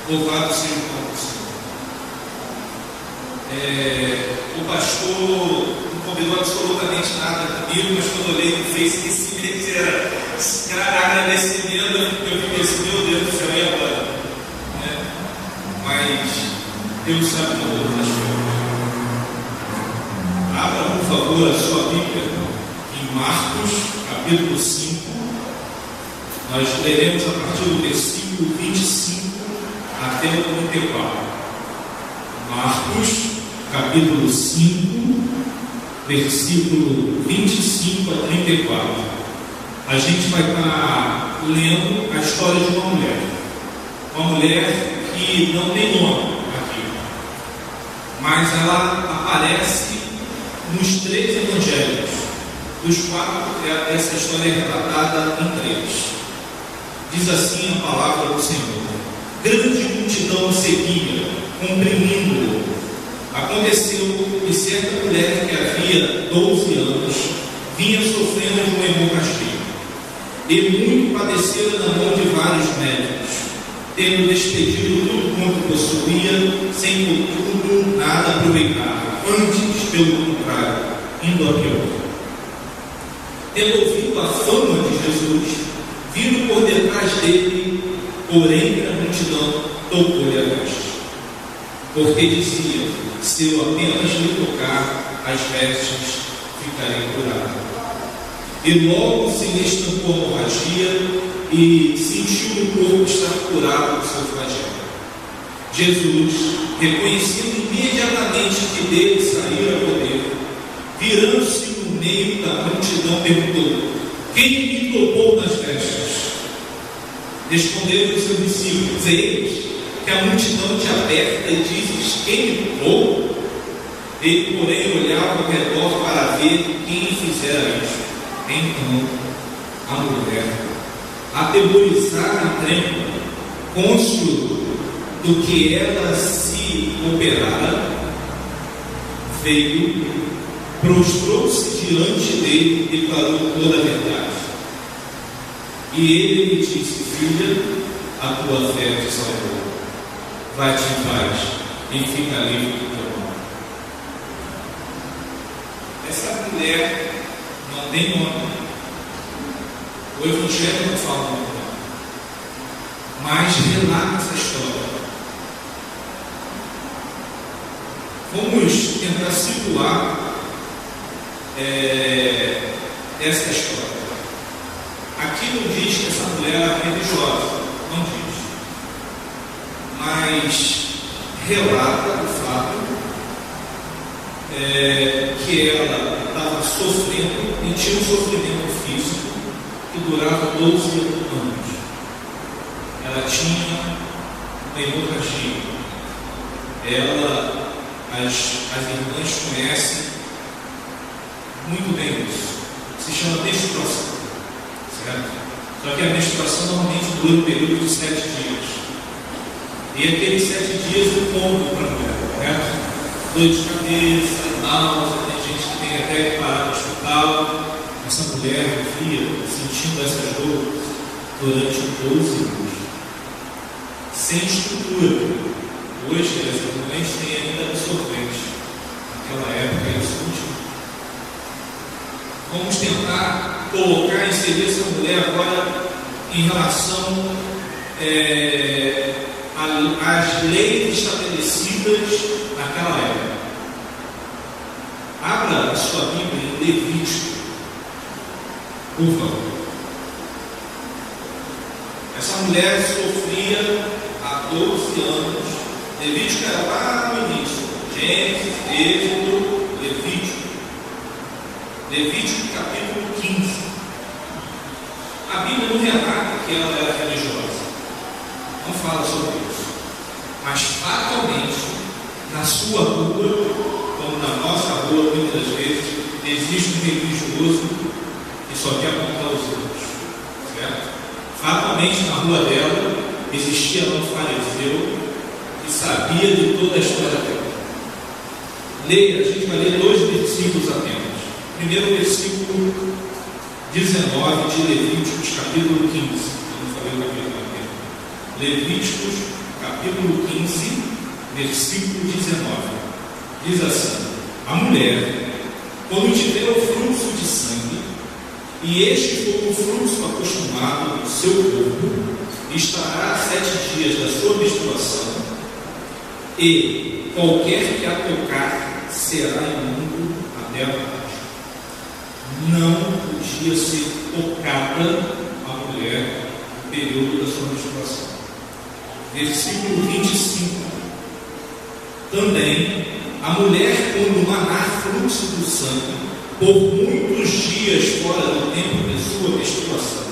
Louvado seja o nome do Senhor. O pastor não combinou absolutamente nada comigo, mas quando eu olhei no Facebook, era agradecimento, eu fiquei assim, meu Deus do céu, e agora? Mas Deus sabe todas as coisas. Abra, por favor, a sua Bíblia em Marcos, capítulo 5. Nós leremos a partir do versículo 25 até o 34. Marcos, capítulo 5, versículo 25 a 34. A gente vai estar lendo a história de uma mulher. Uma mulher que não tem nome aqui, mas ela aparece nos 3 evangelhos, dos 4, essa história é retratada em 3. Diz assim a palavra do Senhor: grande multidão seguia, comprimindo-o. Aconteceu que certa mulher que havia 12 anos vinha sofrendo de uma hemorragia, e muito padecera na mão de vários médicos, tendo despedido tudo quanto possuía, sem contudo nada aproveitar, antes, pelo contrário, indo a pior. Tendo ouvido a fama de Jesus, vindo por detrás dele, porém a multidão tocou-lhe a veste, porque dizia: se eu apenas lhe tocar as vestes, ficarei curado. E logo se lhe estancou a hemorragia e sentiu o corpo estar curado do seu flagelo. Jesus, reconhecendo imediatamente que dele saíra poder, virando-se no meio da multidão, perguntou: quem me tocou nas vestes? Responderam os seus discípulos: eis que a multidão te aperta e dizes: quem me tocou? Ele, porém, olhava ao redor para ver quem fizera isso. Então a mulher, atemorizada e trêmula, cônscio do que ela se operara, veio, prostrou-se diante dele e declarou toda a verdade. E ele lhe disse: filha, a tua fé te salvou. Vai-te em paz e fica livre do teu mal. Essa mulher não tem nome. O Evangelho não fala o nome, mas relata essa história. Vamos tentar situar essa história. Aqui não diz que essa mulher era religiosa, não diz, mas relata o fato que ela estava sofrendo e tinha um sofrimento físico que durava 12 anos. Ela tinha uma hemorragia. As irmãs conhecem muito bem isso. Se chama menstruação, certo? Só que a menstruação normalmente dura um período de 7 dias. E aqueles 7 dias eu conto para a mulher, correto? Dor de cabeça, náusea, tem gente que tem até que parar no hospital. Essa mulher vivia sentindo essas dores durante 12 anos, sem estrutura. Hoje as irmãs têm ainda absorvente. Naquela época isso não tinha. Vamos tentar colocar, inserir essa mulher agora em relação às leis estabelecidas naquela época. Abra a sua Bíblia em Levítico, por favor. Essa mulher sofria há 12 anos. Levítico era lá no início. Gênesis, Êxodo, Levítico. Levítico capítulo 15. A Bíblia não relata que ela era religiosa. Não fala sobre isso. Mas fatalmente, na sua rua, como na nossa rua, muitas vezes, existe um religioso que só quer apontar os outros. Certo? Fatalmente, na rua dela, existia um fariseu que sabia de toda a história dela. Leia, a gente vai ler 2 versículos apenas. Primeiro versículo 19 de Levíticos, capítulo 15. Eu não falei o capítulo aqui. Levíticos, capítulo 15, versículo 19. Diz assim: a mulher, quando tiver o fluxo de sangue, e este for o fluxo acostumado do seu corpo, estará 7 dias da sua menstruação, e qualquer que a tocar será imundo até a tarde. Não podia ser tocada a mulher no período da sua menstruação. Versículo 25. Também a mulher, quando manar fluxo do sangue, por muitos dias fora do tempo de sua menstruação,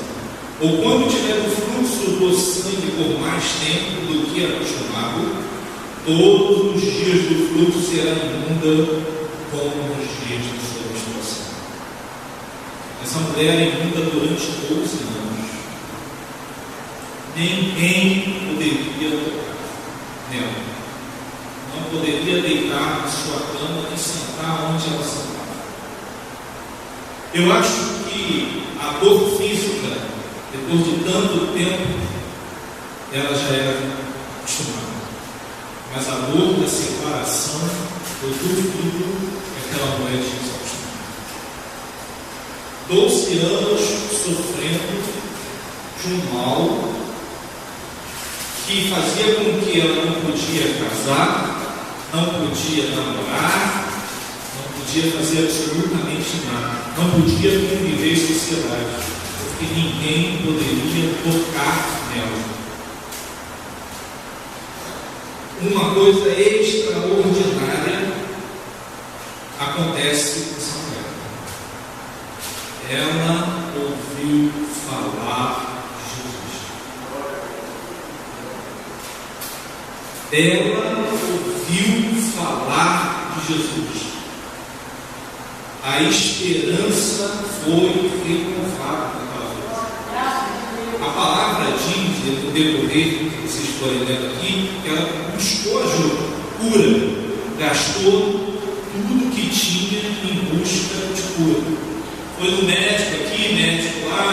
ou quando tiver o fluxo do sangue por mais tempo do que acostumado, todos os dias do fluxo será imunda como os dias de sua menstruação. Essa mulher é imunda durante 12 anos. Ninguém poderia tocar nela. Não poderia deitar na sua cama e sentar onde ela sentava. Eu acho que a dor física, depois de tanto tempo, ela já era acostumada. Mas a dor da separação, eu duvido que aquela mulher tinha se acostumado. 12 anos sofrendo de um mal que fazia com que ela não podia casar, não podia namorar, não podia fazer absolutamente nada, não podia conviver em sociedade, porque ninguém poderia tocar nela. Uma coisa extraordinária acontece com essa mulher. Ela ouviu falar de Jesus. Ela ouviu falar de Jesus. A esperança foi renovada naquela vez. A palavra diz, no decorrer que vocês forem ler aqui, que ela buscou ajuda, cura, gastou tudo que tinha em busca de cura. Foi no médico aqui, médico lá,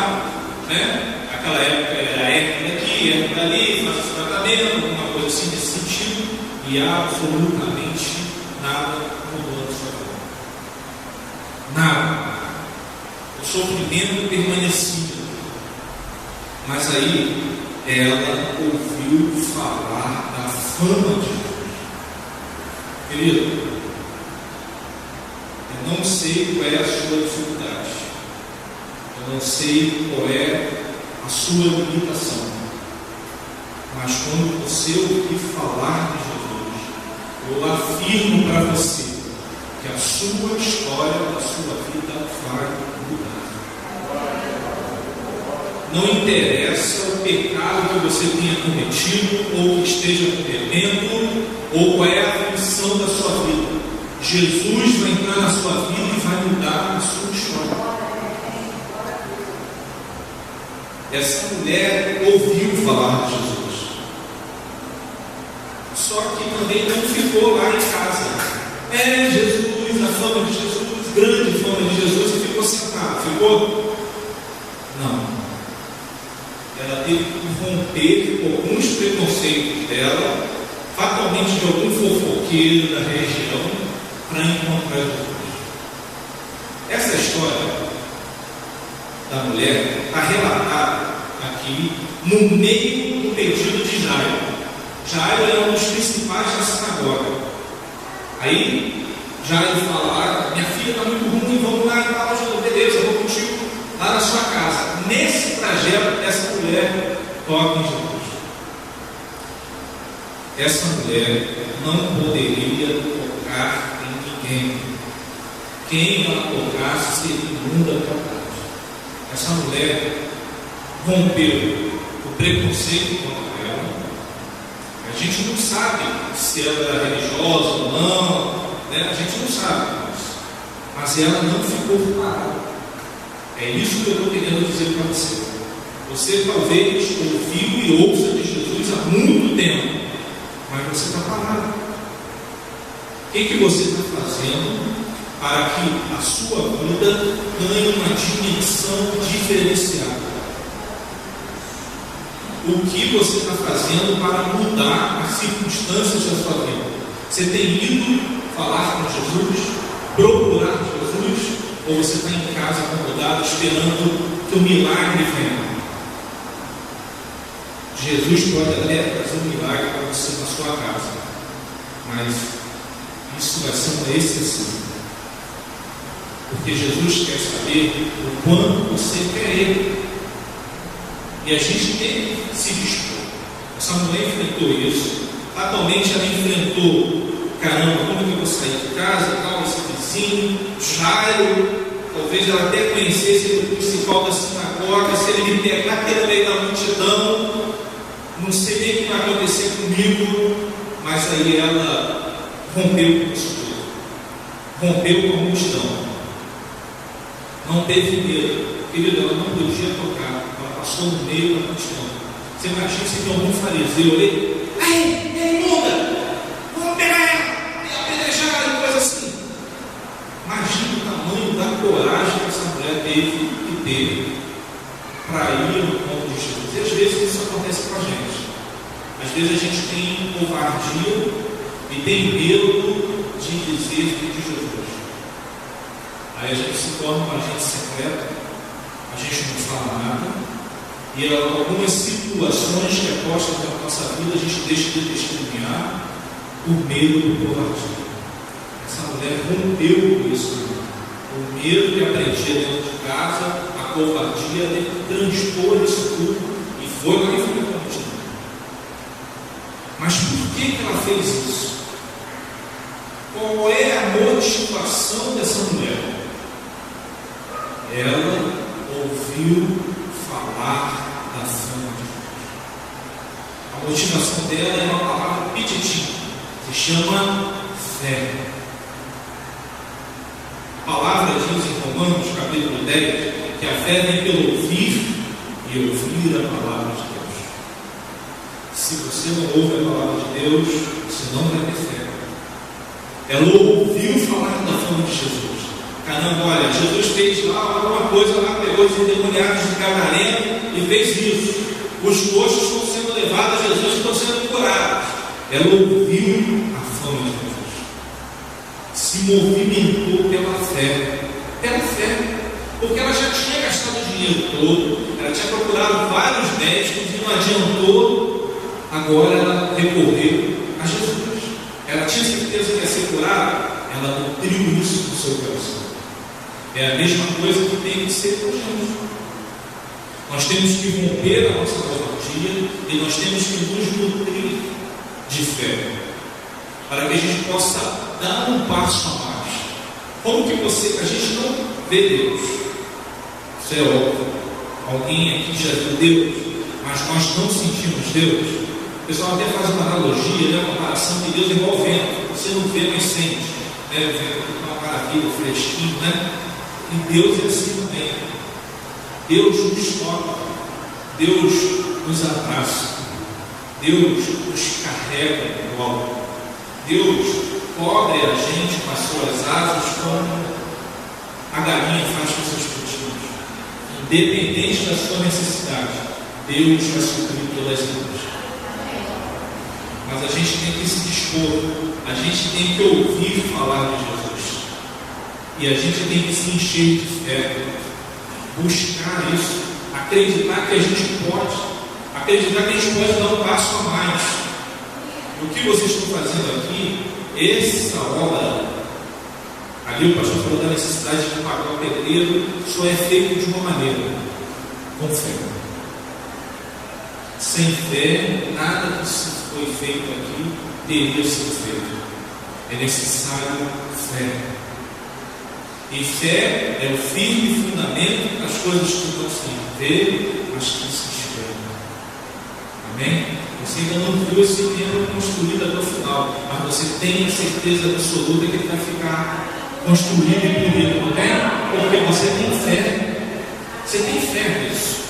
né? Aquela época era época daqui, época ali, faz esse tratamento, alguma coisa assim nesse sentido, e absolutamente nada mudou na sua vida. Nada. O sofrimento permanecia. Mas aí ela ouviu falar da fama de Jesus. Querido, eu não sei qual é a sua dificuldade, eu não sei qual é a sua limitação, mas quando você ouvir falar de Jesus, eu afirmo para você que a sua história da sua vida vai mudar. Não interessa o pecado que você tenha cometido, ou que esteja cometendo, ou qual é a função da sua vida. Jesus vai entrar na sua vida e vai mudar a sua história. Essa mulher ouviu falar de Jesus. Só que também não ficou lá em casa. Jesus, a fama de Jesus, grande fama de Jesus, e ficou sentada. Ficou? Não. Ela teve que romper com alguns preconceitos dela, fatalmente de algum fofoqueiro da região, para encontrar Jesus. Essa história da mulher está relatada aqui no meio do pedido de Jairo. Jairo era um dos principais da sinagoga. Aí Jairo fala: minha filha está muito ruim, vamos lá e tal, beleza, eu vou contigo lá na sua casa. Nesse trajeto, essa mulher toca em Jesus. Essa mulher não poderia tocar em ninguém. Quem ela tocasse seria imunda tocar. Essa mulher rompeu o preconceito contra ela. A gente não sabe se ela era religiosa ou não, né? A gente não sabe disso. Mas ela não ficou parada. É isso que eu estou querendo dizer para você. Você talvez ouviu e ouça de Jesus há muito tempo, mas você está parado. O que você está fazendo para que a sua vida ganhe uma dimensão diferenciada? o que você está fazendo para mudar as circunstâncias da sua vida. Você tem ido falar com Jesus, procurar Jesus, ou você está em casa acomodado esperando que o milagre venha? Jesus pode até trazer um milagre para você na sua casa, mas isso vai ser uma exceção, porque Jesus quer saber o quanto você quer Ele, e a gente tem que se dispor. Essa mulher enfrentou isso, atualmente ela enfrentou: caramba, como que eu vou sair de casa, tal, esse vizinho, Jairo, talvez ela até conhecesse o principal da sinagoga, se ele me pegar aqui no meio da multidão, não sei nem o que vai acontecer comigo. Mas aí ela rompeu com isso tudo, rompeu com a multidão, não teve medo, querido, ela não podia tocar, ela passou no meio da multidão. Você imagina se tem algum fariseu ali: ei, imunda, vamos pegar ela, e apedrejar ela, coisa assim. Imagina o tamanho da coragem que essa mulher teve para ir ao encontro de Jesus. E às vezes isso acontece com a gente. Às vezes a gente tem covardia e tem medo de dizer de Jesus. Aí a gente se torna um agente secreto, a gente não fala nada, e algumas situações que é postas na nossa vida a gente deixa de testemunhar por medo do covardia. Essa mulher rompeu com isso. O medo que aprendia dentro de casa, a covardia, ele transpôs isso tudo e foi lá em frente. Mas por que ela fez isso? Qual é a motivação dessa mulher? Ela ouviu falar da fama de Deus. A motivação dela é uma palavra petitiva, se chama fé. A palavra diz em Romanos capítulo 10 que a fé vem pelo ouvir e ouvir a palavra de Deus. Se você não ouve a palavra de Deus, você não vai ter fé. Ela ouviu falar da fama de Jesus. Caramba, olha, Jesus fez lá alguma coisa, lá pegou os endemoniados de Gadareno e fez isso. Os coxos estão sendo levados a Jesus e estão sendo curados. Ela ouviu a fama de Jesus, se movimentou pela fé, porque ela já tinha gastado o dinheiro todo, ela tinha procurado vários médicos e não adiantou. Agora ela recorreu a Jesus. Ela tinha certeza que ia ser curada, ela nutriu isso no seu coração. É a mesma coisa que tem que ser com Jesus. Nós temos que romper a nossa covardia e nós temos que nos nutrir de fé, para que a gente possa dar um passo a mais. Como que a gente não vê Deus? Isso é óbvio. Alguém aqui já viu Deus, mas nós não sentimos Deus. O pessoal até faz uma analogia, uma comparação que Deus é igual ao vento. Você não vê, mas sente. O vento é uma maravilha, fresquinho, né? E Deus é assim também. Deus nos toca, Deus nos abraça, Deus nos carrega no alto, Deus cobre a gente com as suas asas como a galinha faz com seus pintinhos. Independente da sua necessidade, Deus vai suprir todas elas. Mas a gente tem que se dispor, a gente tem que ouvir falar de Jesus, e a gente tem que se encher de fé, buscar isso, acreditar que a gente pode, acreditar que a gente pode dar um passo a mais. O que vocês estão fazendo aqui, essa obra, ali o pastor falou da necessidade de pagar o pedreiro, só é feito de uma maneira, com fé. Sem fé, nada que foi feito aqui teria sido feito. É necessário fé. E fé é o firme fundamento das coisas que não se vê, mas que se esperam. Amém? Você ainda não viu esse templo construído até o final, mas você tem a certeza absoluta que ele vai ficar construído e bonito, não tem? Porque você tem fé. Você tem fé nisso.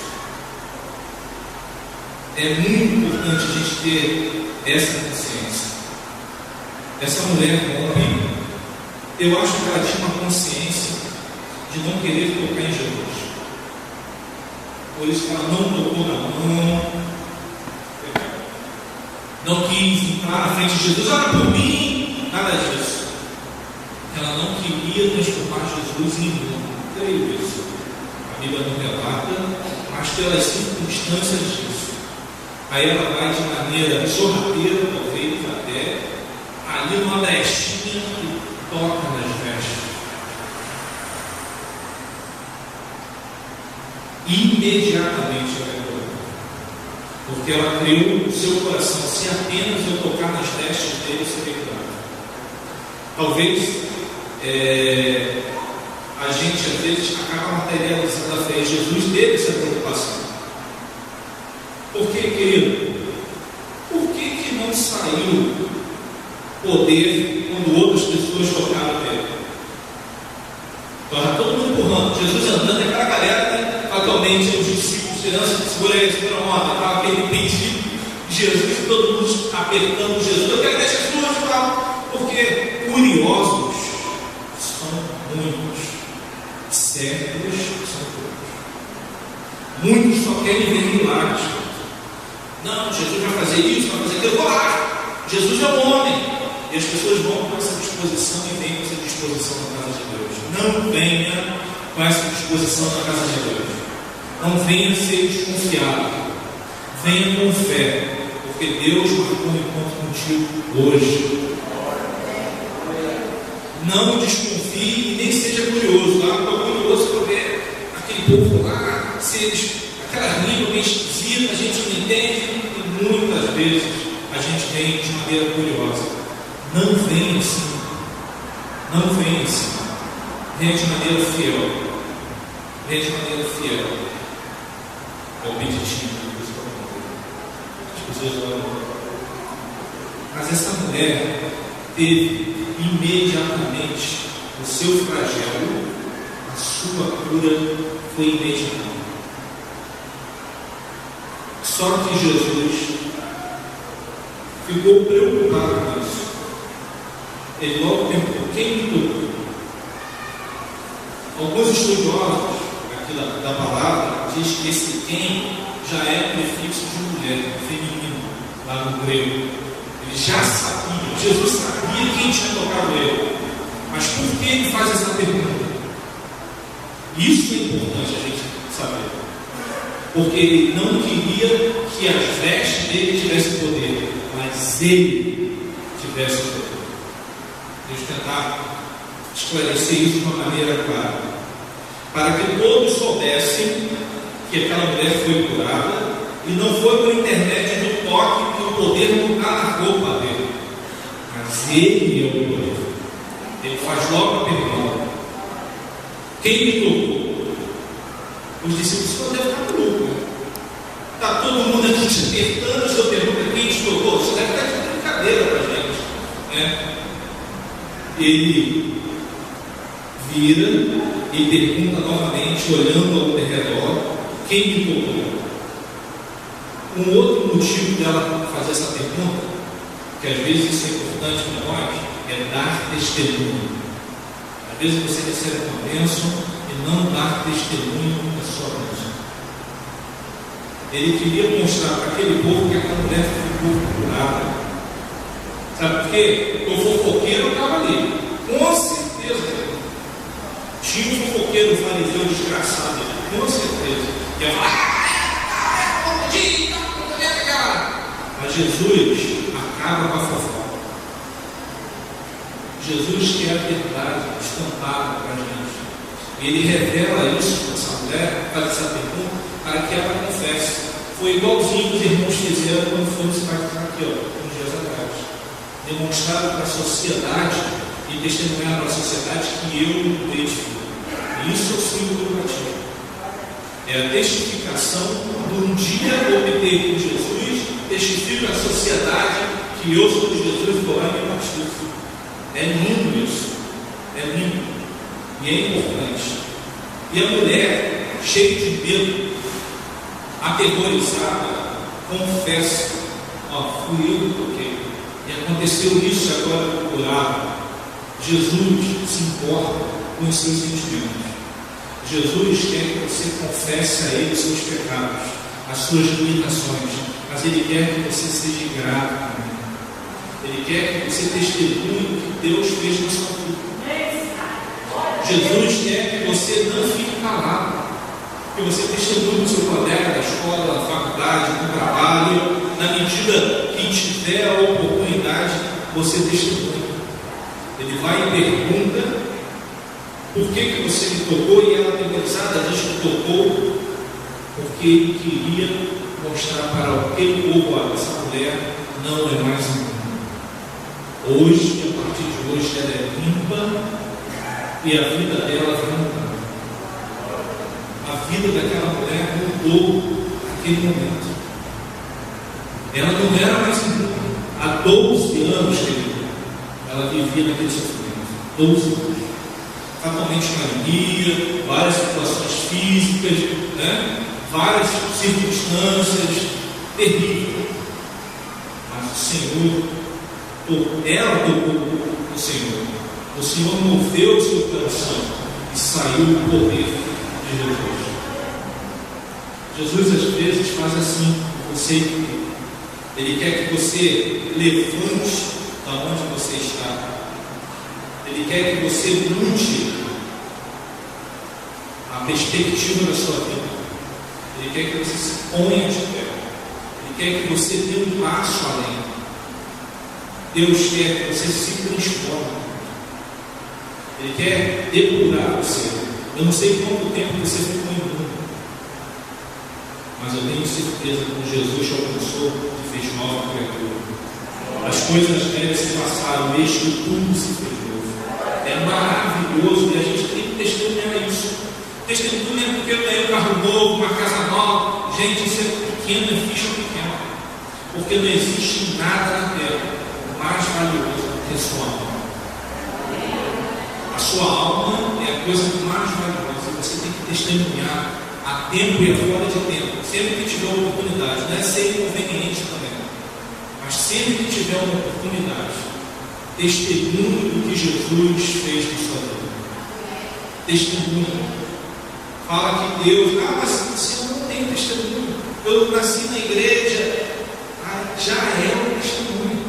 É muito importante a gente ter essa consciência. Essa mulher rompe. Eu acho que ela tinha uma consciência de não querer tocar em Jesus. Por isso que ela não tocou na mão, não quis entrar na frente de Jesus, ora por mim, nada disso. Ela não queria transformar Jesus em irmão, creio isso. A Bíblia não relata, mas pelas circunstâncias disso. Aí ela vai de maneira sorrateira, talvez até, ali numa brechinha que toca nas vestes. Imediatamente ela é, porque ela creu no seu coração: se apenas eu tocar nas vestes dele, serei curado. Talvez a gente às vezes acaba materializando a fé em Jesus, teve essa preocupação. Por que, querido? Por que não saiu poder quando outras pessoas tocaram nele? Estava todo mundo empurrando, Jesus andando, e aquela galera, né, atualmente os discípulos segura aí, segura a onda, estava aquele pedido de Jesus, e todo mundo apertando Jesus: eu quero ver Jesus e tal. Porque curiosos são muitos, cegos são poucos. Muitos só querem ver milagres. Não, Jesus vai fazer isso, vai fazer aquilo, eu vou lá. Jesus é um homem. E as pessoas vão com essa disposição e vêm com essa disposição na casa de Deus. Não venha com essa disposição na casa de Deus. Não venha ser desconfiado. Venha com fé, porque Deus marcou um encontro contigo hoje. Não desconfie e nem seja curioso. Lá estou curioso para ver aquele povo lá, se eles, aquela língua meio esquisita, a gente não entende, e muitas vezes a gente vem de maneira curiosa. Não venha assim. Não venha assim. Venha de maneira fiel. Venha de maneira fiel. Obeditiva. As pessoas olham. Mas essa mulher teve imediatamente o seu flagelo, a sua cura foi imediata. Só que Jesus ficou preocupado com isso. Ele logo perguntou: quem me tocou? Alguns estudiosos aqui da palavra diz que esse quem já é prefixo de mulher, feminino, lá no grego. Ele já sabia, Jesus sabia quem tinha tocado ele. Mas por que ele faz essa pergunta? Isso é importante a gente saber. Porque ele não queria que as vestes dele tivessem poder, mas ele tivesse poder. Deixa eu tentar esclarecer isso de uma maneira clara, para que todos soubessem que aquela mulher foi curada, e não foi por intermédio do toque que o poder não está na roupa dele, mas ele é o poder. Ele faz logo a pergunta: quem me tocou? Os discípulos não devem estar malucos. Está todo mundo aqui te apertando, sua pergunta: quem te tocou? Isso deve estar de brincadeira para a gente, né? Ele vira e pergunta novamente, olhando ao redor: quem me tocou? Um outro motivo dela fazer essa pergunta, que às vezes isso é importante para nós, é dar testemunho. Às vezes você recebe uma bênção e não dá testemunho da sua bênção. Ele queria mostrar para aquele povo que aquela mulher ficou curada. Sabe por quê? O fofoqueiro estava ali, com certeza. Tinha um fofoqueiro fariseu desgraçado, com certeza. Que ia falar: mas Jesus acaba com a fofoca. Jesus quer a verdade estampada para a gente. Ele revela isso para essa mulher, faz essa pergunta, para que ela confesse. Foi igualzinho que os irmãos fizeram quando foram se batizar aqui, uns dias atrás. Demonstraram para a sociedade e testemunharam para a sociedade que eu o edifico. Isso é o símbolo do batismo. É a testificação de um dia obter com Jesus, testifica à sociedade que eu sou de Jesus e vou lá e me batizo. É lindo isso. É lindo. E é importante. E a mulher, cheia de medo, aterrorizada, confessa: fui eu que toquei. E aconteceu isso e agora eu estou curado. Jesus se importa com os seus sentimentos. Jesus quer que você confesse a Ele os seus pecados. as suas limitações, mas Ele quer que você seja grato também. Ele quer que você testemunhe o que Deus fez na sua vida. Jesus quer que você não fique calado, que você testemunhe o seu colega da escola, da faculdade, do trabalho, na medida que tiver a oportunidade, você testemunha. Ele vai e pergunta por que você me tocou, e ela temorizada diz que tocou porque ele queria mostrar para aquele povo, essa mulher não é mais imunda. Hoje, a partir de hoje, ela é limpa e a vida dela vai mudar. A vida daquela mulher mudou naquele momento. Ela não era mais imunda. Há 12 anos, querido, ela vivia naquele sofrimento. 12 anos. Fatalmente anemia, várias situações físicas, várias circunstâncias terríveis. Mas o Senhor, ela tocou o Senhor. O Senhor moveu o seu coração e saiu o poder de Jesus. Jesus às vezes faz assim com você. Ele quer que você levante da onde você está. Ele quer que você mude a perspectiva da sua vida. Ele quer que você se ponha de pé. Ele quer que você dê um passo além. Deus quer que você se transforme. Ele quer depurar você. Eu não sei quanto tempo você ficou imundo, mas eu tenho certeza que Jesus te alcançou e fez nova criatura. As coisas velhas se passaram, eis que tudo se fez novo. É maravilhoso e a gente tem que testemunhar isso. Testemunha porque eu tenho um carro novo, uma casa nova. Gente, isso é pequeno, é ficha pequena. Porque não existe nada na terra mais valioso do que a sua alma. A sua alma é a coisa mais valiosa. Você tem que testemunhar a tempo e a fora de tempo. Sempre que tiver uma oportunidade. Não é ser inconveniente também, mas sempre que tiver uma oportunidade, testemunhe do que Jesus fez na sua vida. Testemunhe. Fala que Deus, mas se eu não tenho testemunho, eu nasci na igreja, já é um testemunho.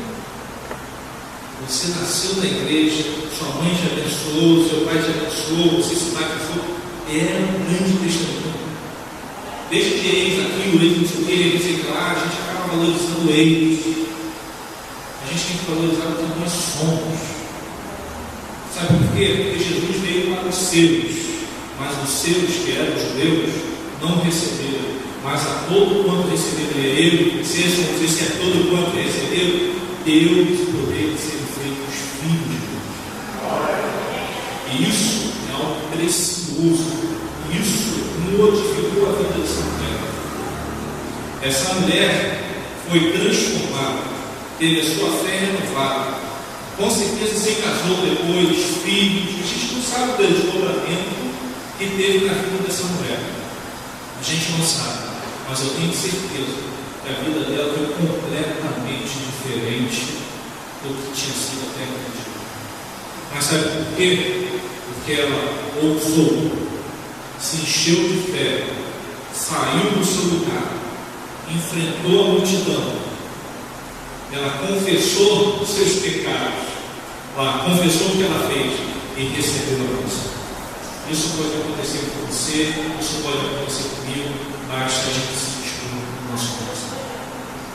Você nasceu na igreja, sua mãe te abençoou, seu pai te abençoou, você se batizou, é um grande testemunho. Desde que eis aquilo, eis não sei o que, não sei o que lá, a gente acaba valorizando eles. A gente tem que valorizar o que nós somos. Sabe por quê? Porque Jesus veio para os seus, mas os seus, que eram os judeus, não receberam. Mas a todo quanto receberam ele, se é todo quanto receberam, Deus poder ser feitos filhos de Deus. E isso é algo precioso. Isso modificou a vida dessa mulher. Essa mulher foi transformada, teve a sua fé renovada. Com certeza se casou depois, filhos. A gente não sabe o desdobramento que teve na vida dessa mulher. A gente não sabe, mas eu tenho certeza que a vida dela foi completamente diferente do que tinha sido até aquele dia. Mas sabe por quê? Porque ela ousou, se encheu de fé, saiu do seu lugar, enfrentou a multidão, ela confessou os seus pecados, ela confessou o que ela fez e recebeu a bênção. Isso pode acontecer com você, isso pode acontecer comigo, basta a gente